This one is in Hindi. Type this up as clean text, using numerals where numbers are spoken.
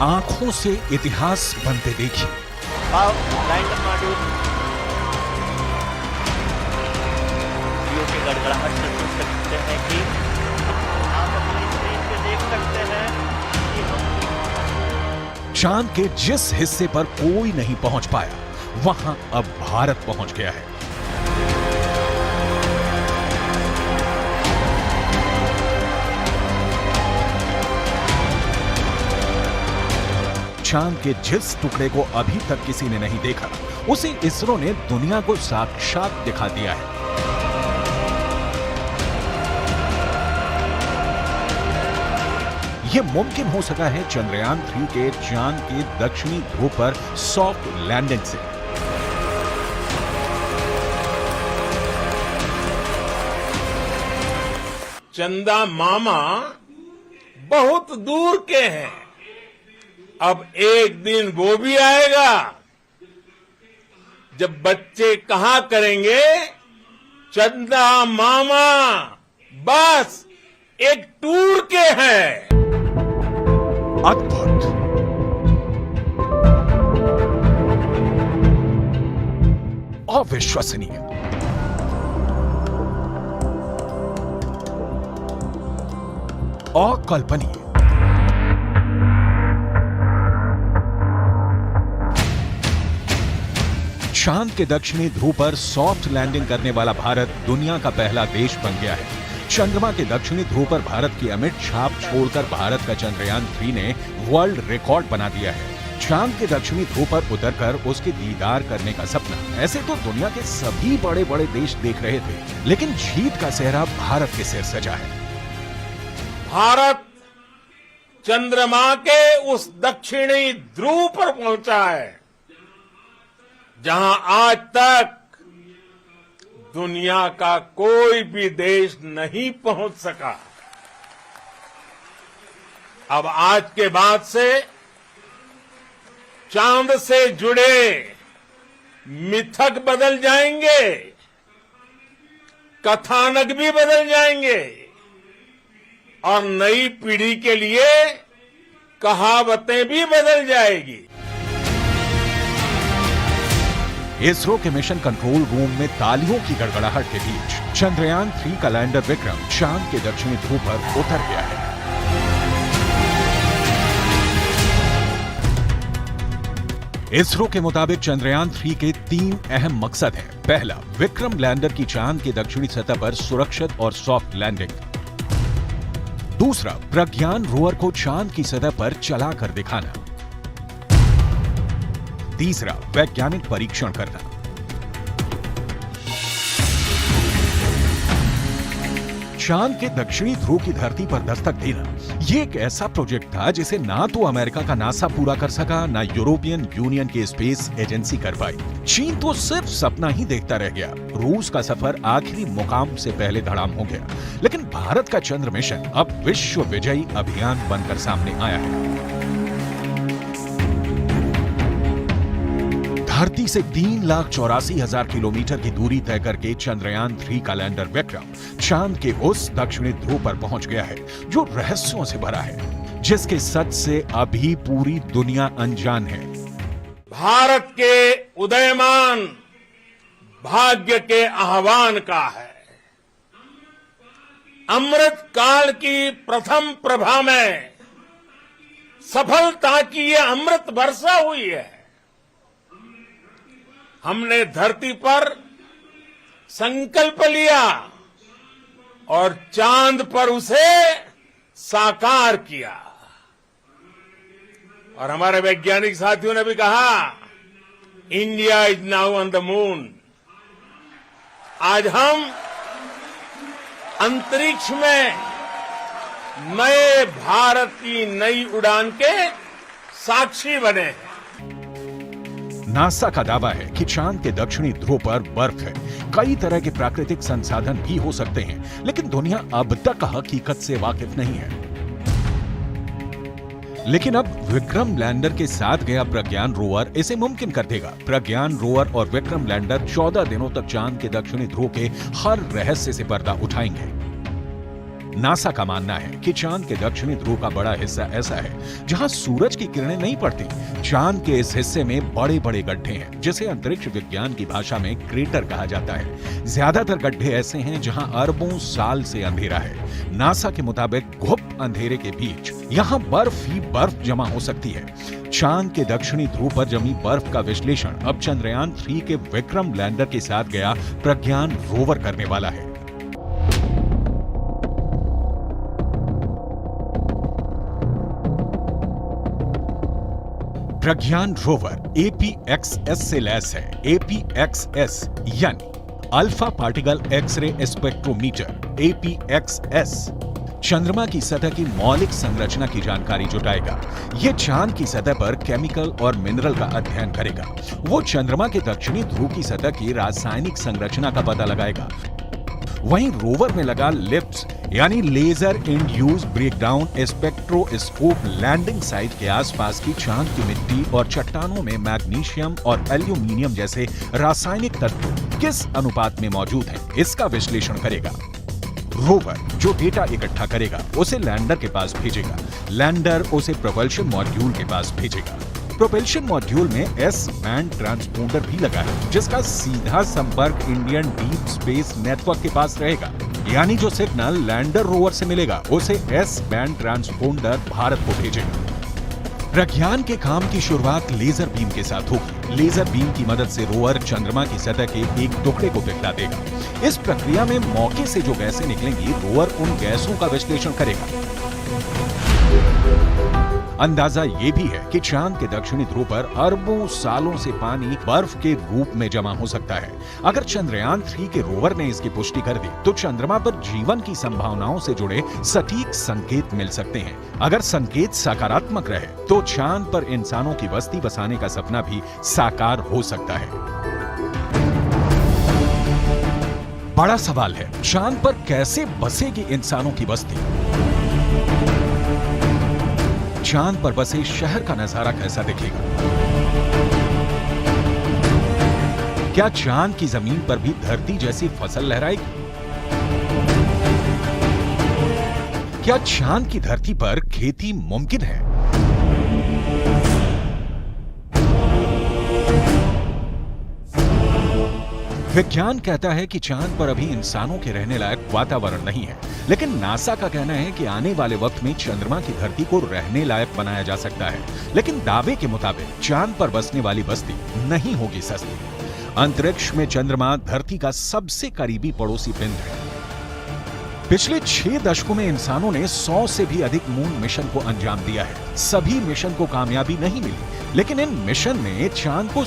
आंखों से इतिहास बनते देखिए। लैंडर मॉड्यूल की गड़गड़ाहट से सुन सकते हैं कि आप अपनी स्क्रीन पे देख सकते हैं कि हम चांद के जिस हिस्से पर कोई नहीं पहुंच पाया, वहां अब भारत पहुंच गया है। चांद के जिस टुकड़े को अभी तक किसी ने नहीं देखा, उसे इसरो ने दुनिया को साक्षात दिखा दिया है। यह मुमकिन हो सका है चंद्रयान 3 के चांद के दक्षिणी ध्रुव पर सॉफ्ट लैंडिंग से। चंदा मामा बहुत दूर के हैं, अब एक दिन वो भी आएगा जब बच्चे कहा करेंगे, चंदा मामा बस एक टूर के हैं। अद्भुत, अविश्वसनीय, अकल्पनीय। चांद के दक्षिणी ध्रुव पर सॉफ्ट लैंडिंग करने वाला भारत दुनिया का पहला देश बन गया है। चंद्रमा के दक्षिणी ध्रुव पर भारत की अमिट छाप छोड़कर भारत का चंद्रयान 3 ने वर्ल्ड रिकॉर्ड बना दिया है। चांद के दक्षिणी ध्रुव पर उतरकर उसके दीदार करने का सपना ऐसे तो दुनिया के सभी बड़े बड़े देश देख रहे थे, लेकिन जीत का सेहरा भारत के सिर सजा है। भारत चंद्रमा के उस दक्षिणी ध्रुव पर पहुंचा है जहां आज तक दुनिया का कोई भी देश नहीं पहुंच सका। अब आज के बाद से चांद से जुड़े मिथक बदल जाएंगे, कथानक भी बदल जाएंगे और नई पीढ़ी के लिए कहावतें भी बदल जाएगी। इसरो के मिशन कंट्रोल रूम में तालियों की गड़गड़ाहट के बीच चंद्रयान 3 का लैंडर विक्रम चांद के दक्षिणी ध्रुव पर उतर गया है। इसरो के मुताबिक चंद्रयान 3 के 3 अहम मकसद हैं। पहला, विक्रम लैंडर की चांद की दक्षिणी सतह पर सुरक्षित और सॉफ्ट लैंडिंग। दूसरा, प्रज्ञान रोवर को चांद की सतह पर चलाकर दिखाना। तीसरा, वैज्ञानिक परीक्षण करना। चांद के दक्षिणी ध्रुव की धरती पर दस्तक देना, ये एक ऐसा प्रोजेक्ट था जिसे ना तो अमेरिका का नासा पूरा कर सका, ना यूरोपियन यूनियन की स्पेस एजेंसी कर पाई। चीन तो सिर्फ सपना ही देखता रह गया। रूस का सफर आखिरी मुकाम से पहले धड़ाम हो गया, लेकिन भारत का चंद्र मिशन अब विश्व विजयी अभियान बनकर सामने आया है। धरती से 3,84,000 किलोमीटर की दूरी तय करके चंद्रयान 3 का लैंडर विक्रम चांद के उस दक्षिणी ध्रुव पर पहुंच गया है जो रहस्यों से भरा है, जिसके सच से अभी पूरी दुनिया अनजान है। भारत के उदयमान भाग्य के आह्वान का है। अमृत काल की प्रथम प्रभा में सफलता की ये अमृत वर्षा हुई है। हमने धरती पर संकल्प लिया और चांद पर उसे साकार किया। और हमारे वैज्ञानिक साथियों ने भी कहा, India is now on the moon. आज हम अंतरिक्ष में नए भारत की नई उड़ान के साक्षी बने हैं। नासा का दावा है कि चांद के दक्षिणी ध्रुव पर बर्फ है। कई तरह के प्राकृतिक संसाधन भी हो सकते हैं, लेकिन दुनिया अब तक हकीकत से वाकिफ नहीं है। लेकिन अब विक्रम लैंडर के साथ गया प्रज्ञान रोवर इसे मुमकिन कर देगा। प्रज्ञान रोवर और विक्रम लैंडर 14 दिनों तक चांद के दक्षिणी ध्रुव के हर रहस्य से पर्दा उठाएंगे। नासा का मानना है कि चांद के दक्षिणी ध्रुव का बड़ा हिस्सा ऐसा है जहां सूरज की किरणें नहीं पड़ती। चांद के इस हिस्से में बड़े बड़े गड्ढे हैं जिसे अंतरिक्ष विज्ञान की भाषा में क्रेटर कहा जाता है। ज्यादातर गड्ढे ऐसे हैं जहां अरबों साल से अंधेरा है। नासा के मुताबिक गुप्त अंधेरे के बीच यहाँ बर्फ ही बर्फ जमा हो सकती है। चांद के दक्षिणी ध्रुव पर जमी बर्फ का विश्लेषण अब चंद्रयान 3 के विक्रम लैंडर के साथ गया प्रज्ञान रोवर करने वाला है। प्रज्ञान रोवर APXS से लैस है। APXS यानी alpha particle x ray spectrometer. APXS चंद्रमा की सतह की मौलिक संरचना की जानकारी जुटाएगा। यह चांद की सतह पर केमिकल और मिनरल का अध्ययन करेगा। वो चंद्रमा के दक्षिणी ध्रुव की सतह की रासायनिक संरचना का पता लगाएगा। वहीं रोवर में लगा लिप्स यानी laser induced breakdown spectroscope landing site के आसपास की चांद की मिट्टी और चट्टानों में मैग्नीशियम और एल्यूमिनियम जैसे रासायनिक तत्व किस अनुपात में मौजूद हैं, इसका विश्लेषण करेगा। रोवर जो डेटा इकट्ठा करेगा उसे लैंडर के पास भेजेगा। लैंडर उसे प्रोपल्शन मॉड्यूल के पास भेजेगा। प्रोपल्शन मॉड्यूल में एस बैंड ट्रांसपोंडर भी लगा है जिसका सीधा संपर्क इंडियन डीप स्पेस नेटवर्क के पास रहेगा। यानी जो सिग्नल लैंडर रोवर से मिलेगा उसे एस बैंड ट्रांसपोंडर भारत को भेजेगा। प्रज्ञान के काम की शुरुआत लेजर बीम के साथ होगी। लेजर बीम की मदद से रोवर चंद्रमा की सतह के एक टुकड़े को पिघला देगा। इस प्रक्रिया में मौके से जो गैसें निकलेंगी, रोवर उन गैसों का विश्लेषण करेगा। अंदाजा ये भी है कि चांद के दक्षिणी ध्रुव पर अरबों सालों से पानी बर्फ के रूप में जमा हो सकता है। अगर चंद्रयान 3 के रोवर ने इसकी पुष्टि कर दी तो चंद्रमा पर जीवन की संभावनाओं से जुड़े सटीक संकेत मिल सकते हैं। अगर संकेत सकारात्मक रहे तो चांद पर इंसानों की बस्ती बसाने का सपना भी साकार हो सकता है। बड़ा सवाल है, चांद पर कैसे बसेगी इंसानों की बस्ती? चांद पर बसे शहर का नजारा कैसा दिखेगा? क्या चांद की जमीन पर भी धरती जैसी फसल लहराएगी? क्या चांद की धरती पर खेती मुमकिन है? विज्ञान कहता है कि चांद पर अभी इंसानों के रहने लायक वातावरण नहीं है, लेकिन नासा का कहना है कि आने वाले वक्त में चंद्रमा की धरती को रहने लायक बनाया जा सकता है। लेकिन दावे के मुताबिक चांद पर बसने वाली बस्ती नहीं होगी सस्ती। अंतरिक्ष में चंद्रमा धरती का सबसे करीबी पड़ोसी पिंड है। पिछले 6 दशकों में इंसानों ने 100 से भी अधिक मून मिशन को अंजाम दिया है। सभी मिशन को कामयाबी नहीं मिली, लेकिन इन मिशन ने चांद को